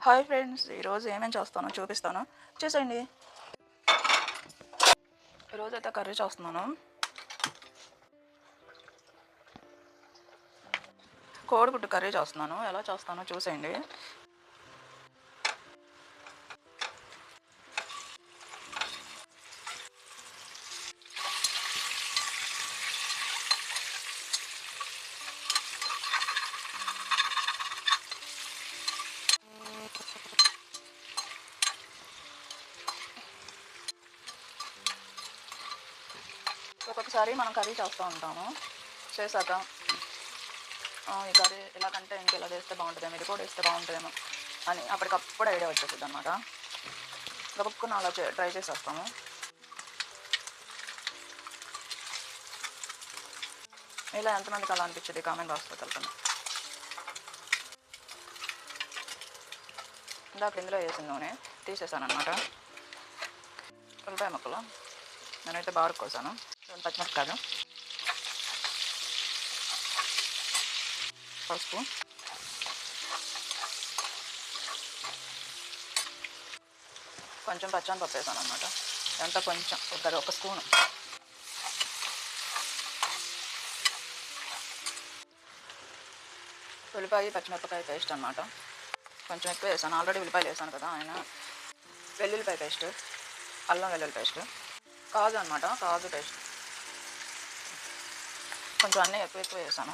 Hi friends, ఈరోజు ఏమేమి చేస్తానో చూపిస్తాను, చూసేయండి. ఈరోజు అయితే కర్రీ చేస్తున్నాను. కోడిగుడ్డు కర్రీ చేస్తున్నాను. ఎలా చేస్తానో చూసేయండి. ఒక్కొక్కసారి మనం కర్రీ చేస్తూ ఉంటాము. చేశాక ఈ కర్రీ ఇలాగంటే ఇంకెలా చేస్తే బాగుంటుందేమో, ఇది కూడా వేస్తే బాగుంటుందేమో అని అప్పటికప్పుడు ఐడియా వచ్చేస్తుంది అనమాట. గబుక్కున అలా ట్రై చేసేస్తాము. ఇలా ఎంతమందికి అలా అనిపించింది కామెంట్ బాక్స్లో తెలుపుతాను. ఇందాక ఇందులో వేసిన నూనె తీసేసాను అనమాట. ఉల్లిపాయ ముక్కలు నేనైతే బాగా కోసాను. 2 పచ్చిమిరపకాయలు, పసుపు, కొంచెం పచ్చనిపప్పు వేసాను అనమాట. ఎంత కొంచెం ఒక స్పూను. ఉల్లిపాయ పచ్చిమిరపకాయ పేస్ట్ అనమాట. కొంచెం ఎక్కువ వేసాను. ఆల్రెడీ ఉల్లిపాయలు వేసాను కదా. ఆయన వెల్లుల్లిపాయ పేస్ట్, అల్లం వెల్లుల్లి పేస్ట్, కాజు అనమాట, కాజు పేస్ట్, కొంచెం అన్నీ ఎక్కువ వేసాను.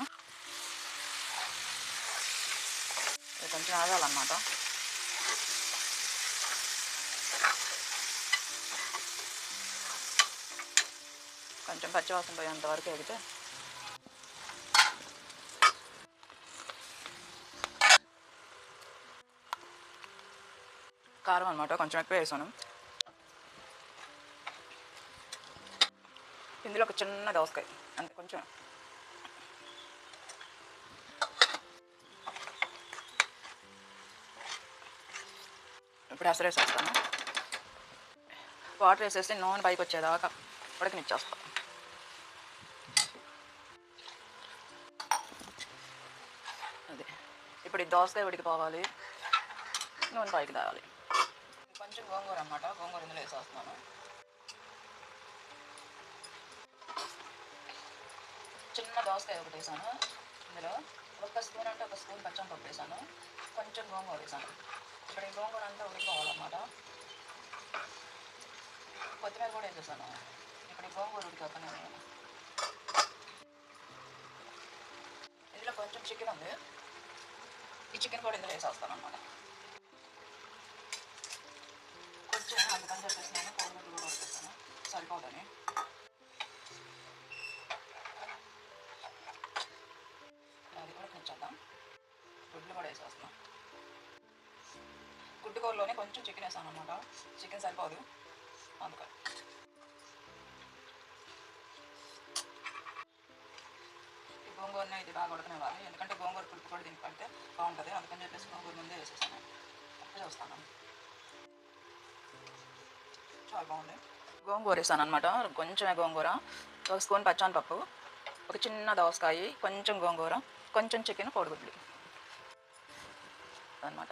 ఇది కొంచెం ఆగాలన్నమాట. కొంచెం పచ్చివాసన పోయేంత వరకు ఎగితే కారం అనమాట కొంచెం ఎక్కువ వేసాను. ఇందులో ఒక చిన్న దోసకాయ అంటే కొంచెం ఇప్పుడు అసలు వేసేస్తాను. వాటర్ వేసేసి నూనె పైకి వచ్చేదాకా ఉడకనిచ్చేస్తాను. అదే ఇప్పుడు ఈ దోసకాయ ఉడికిపోవాలి, నూనె పైకి తాగాలి. కొంచెం గోంగూర అన్నమాట, గోంగూర ఇందులో వేసేస్తున్నాను. చిన్న దోసకాయ ఒకటి వేసాను. ఇందులో 1 స్పూన్ అంటే 1 స్పూన్ పచ్చనిపప్పు వేసాను. కొంచెం గోంగూర వేసాను. ఇప్పుడు ఈ గోంగూర అంతా ఉడికిపోవాలన్నమాట. కొత్తిమీర కూడా వేసేసాను. ఇప్పుడు ఈ గోంగూర ఉడికాక నేను ఇందులో కొంచెం చికెన్ ఉంది, ఈ చికెన్ కూడా ఇందులో వేసేస్తాను అన్నమాట. కొంచెం అందుకని చెప్పేసి నేను కోడిగుడ్డు కూడా వచ్చేస్తాను సరిపోదని. అది కూడా కొంచెం గుడ్లు కూడా వేసేస్తున్నాం. గుడ్డు కూరలోనే కొంచెం చికెన్ వేసాను అనమాట. చికెన్ సరిపోదు అందుకని. ఈ గోంగూరనే ఇది బాగా ఉడకనివ్వాలి, ఎందుకంటే గోంగూర పులుపు కూడా దీనికి పడితే బాగుంటుంది. అందుకని చెప్పేసి గోంగూర ముందే వేసేసాను. అప్పుడు చూస్తాను, చాలా బాగుంది. గోంగూర వేసాను అనమాట. కొంచెమే గోంగూర, 1 స్పూన్ పచ్చనిపప్పు, ఒక చిన్న దోసకాయ, కొంచెం గోంగూర, కొంచెం చికెన్, కోడిగుడ్లు అనమాట.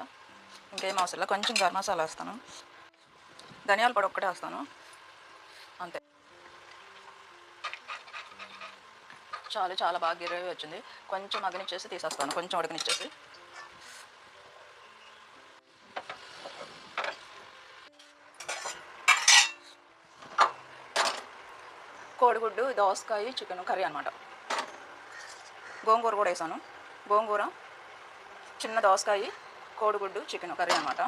ఇంకేం అవసరం. కొంచెం గరం మసాలా వేస్తాను, ధనియాల పొడి ఒక్కటే వేస్తాను అంతే. చాలా బాగా గిరవి వచ్చింది. కొంచెం మగ్గనిచ్చేసి తీసేస్తాను, కొంచెం ఉడకనిచ్చేసి. కోడిగుడ్డు, దోసకాయ, చికెన్ కర్రీ అనమాట. గోంగూర కూడా వేసాను. గోంగూర, చిన్న దోసకాయ, కోడిగుడ్డు, చికెన్ కర్రీ అనమాట.